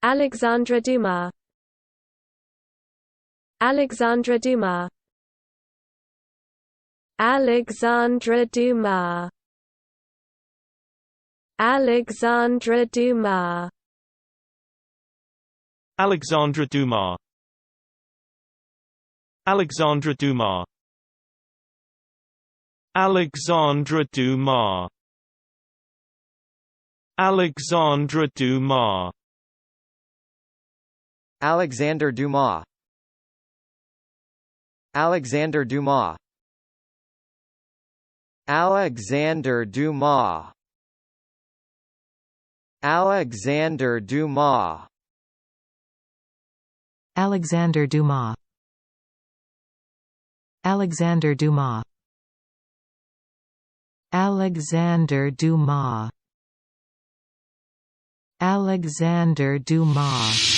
Alexandre Dumas. Alexandre Dumas. Alexandre Dumas. Alexandre Dumas. Alexandre Dumas. Alexandre Dumas. Alexandre Dumas. Alexandre Dumas. Alexandre Dumas. Alexandre Dumas. Alexandre Dumas. Alexandre Dumas. Alexandre Dumas. Alexandre Dumas. Alexandre Dumas. Alexandre Dumas.